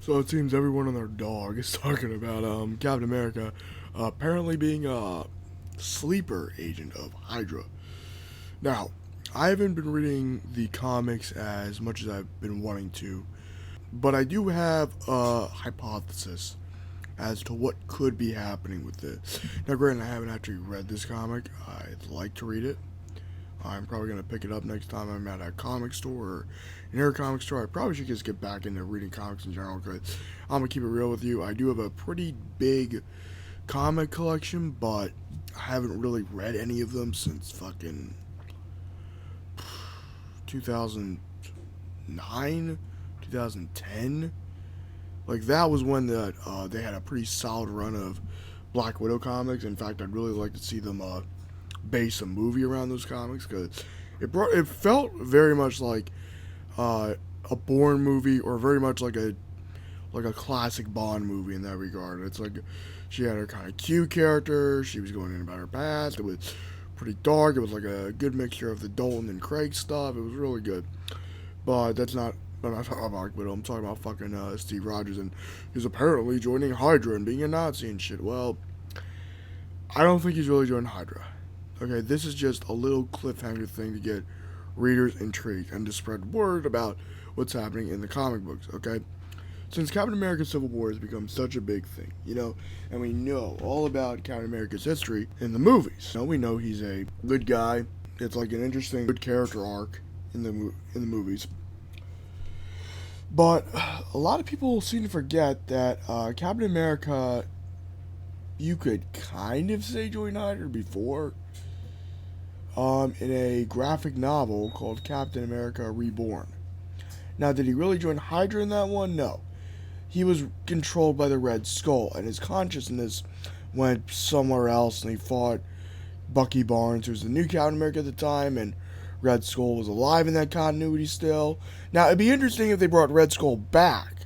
So it seems everyone and their dog is talking about Captain America apparently being a sleeper agent of Hydra. Now, I haven't been reading the comics as much as I've been wanting to, but I do have a hypothesis as to what could be happening with this. Now, granted, I haven't actually read this comic. I'd like to read it. I'm probably going to pick it up next time I'm at a comic store or near a comic store. I probably should just get back into reading comics in general because I'm going to keep it real with you. I do have a pretty big comic collection, but I haven't really read any of them since fucking 2009, 2010. Like, that was when they had a pretty solid run of Black Widow comics. In fact, I'd really like to see them base a movie around those comics because it felt very much like a Bourne movie, or very much like a classic Bond movie in that regard. It's like she had her kind of cute character. She was going in about her past. It was pretty dark. It was like a good mixture of the Dalton and Craig stuff. It was really good. But that's not. I'm not talking about Black Widow. I'm talking about fucking Steve Rogers, and he's apparently joining Hydra and being a Nazi and shit. Well, I don't think he's really joining Hydra. Okay, this is just a little cliffhanger thing to get readers intrigued and to spread word about what's happening in the comic books, okay? Since Captain America Civil War has become such a big thing, and we know all about Captain America's history in the movies. So we know he's a good guy. It's like an interesting, good character arc in the movies. But a lot of people seem to forget that Captain America, you could kind of say joined Hydra before. In a graphic novel called Captain America Reborn. Now, did he really join Hydra in that one? No. He was controlled by the Red Skull, and his consciousness went somewhere else, and he fought Bucky Barnes, who was the new Captain America at the time, and Red Skull was alive in that continuity still. Now, it'd be interesting if they brought Red Skull back.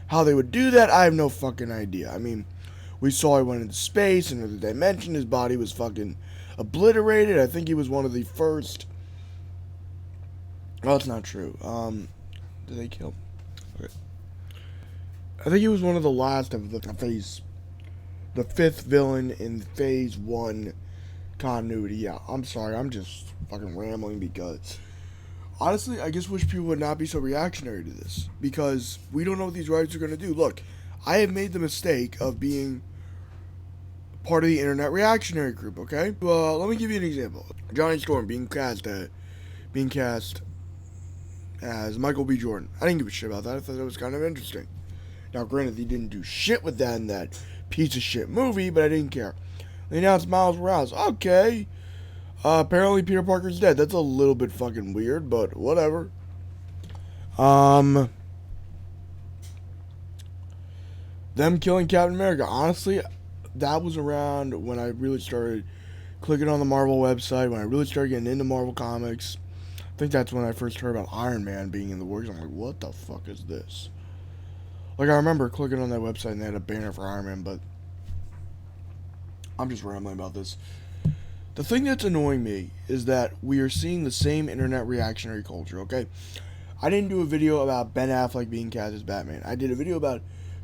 How they would do that, I have no fucking idea. I mean, we saw he went into space, another dimension, his body was fucking obliterated. I think he was one of the first. Well, that's not true. Did they kill him? Okay. I think he was one of the last of the fifth villain in phase 1 continuity. Yeah, I'm sorry, I'm just fucking rambling because honestly, I just wish people would not be so reactionary to this, because we don't know what these writers are going to do. Look, I have made the mistake of being part of the internet reactionary group, okay? Let me give you an example. Johnny Storm being cast as Michael B. Jordan. I didn't give a shit about that. I thought that was kind of interesting. Now, granted, he didn't do shit with that in that piece of shit movie, but I didn't care. They announced Miles Morales. Okay. Apparently Peter Parker's dead. That's a little bit fucking weird, but whatever. Them killing Captain America. Honestly, that was around when I really started clicking on the Marvel website, when I really started getting into Marvel Comics. I think that's when I first heard about Iron Man being in the works. I'm like, what the fuck is this? Like, I remember clicking on that website and they had a banner for Iron Man, but I'm just rambling about this. The thing that's annoying me is that we are seeing the same internet reactionary culture, okay? I didn't do a video about Ben Affleck being cast as Batman. I did a video about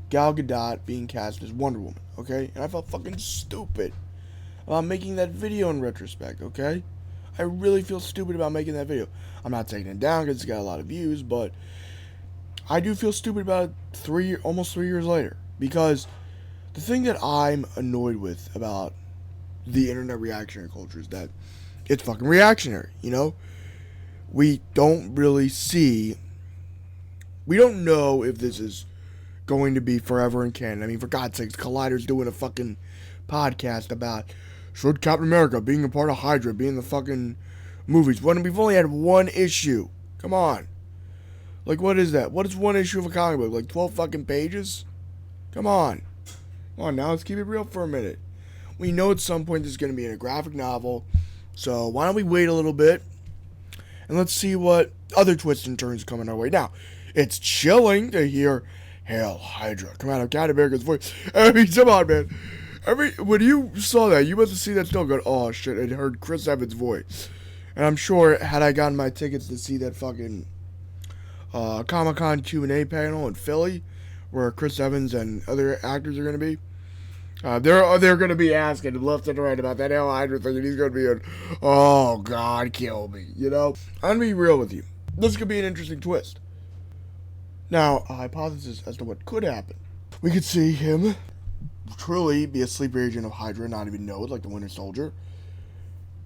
Gal Gadot being cast as Wonder Woman, okay? And I felt fucking stupid about making that video in retrospect, okay? I really feel stupid about making that video. I'm not taking it down because it's got a lot of views, but I do feel stupid about it almost 3 years later. Because the thing that I'm annoyed with about the internet reactionary culture is that it's fucking reactionary, We don't really we don't know if this is going to be forever in canon. I mean, for God's sakes, Collider's doing a fucking podcast about should Captain America being a part of Hydra be in the fucking movies when we've only had one issue. Come on. Like, what is that? What is one issue of a comic book? Like 12 fucking pages? Come on. Come on, now let's keep it real for a minute. We know at some point this is going to be in a graphic novel, so why don't we wait a little bit and let's see what other twists and turns coming our way. Now, it's chilling to hear Hail Hydra come out of Captain America's voice. I mean, come on, man. When you saw that, you must have seen that still going, oh shit, and heard Chris Evans' voice. And I'm sure, had I gotten my tickets to see that fucking Comic-Con Q&A panel in Philly, where Chris Evans and other actors are going to be. They're going to be asking left and right about that HYDRA thing, and he's going to be oh God, kill me. You know, I'm going to be real with you. This could be an interesting twist. Now, a hypothesis as to what could happen. We could see him truly be a sleeper agent of HYDRA, not even know it, like the Winter Soldier.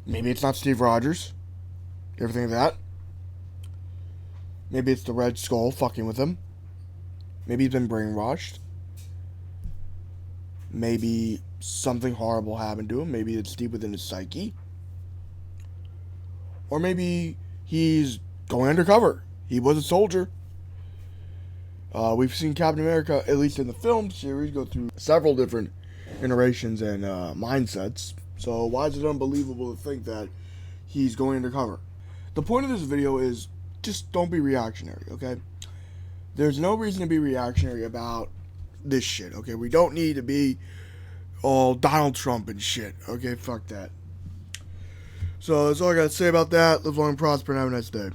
Maybe it's not Steve Rogers. You ever think of that? Maybe it's the Red Skull fucking with him. Maybe he's been brainwashed. Maybe something horrible happened to him. Maybe it's deep within his psyche. Or maybe he's going undercover. He was a soldier. We've seen Captain America, at least in the film series, go through several different iterations and mindsets. So why is it unbelievable to think that he's going undercover? The point of this video is just don't be reactionary, okay? There's no reason to be reactionary about this shit, okay? We don't need to be all Donald Trump and shit, okay? Fuck that. So that's all I got to say about that. Live long and prosper and have a nice day.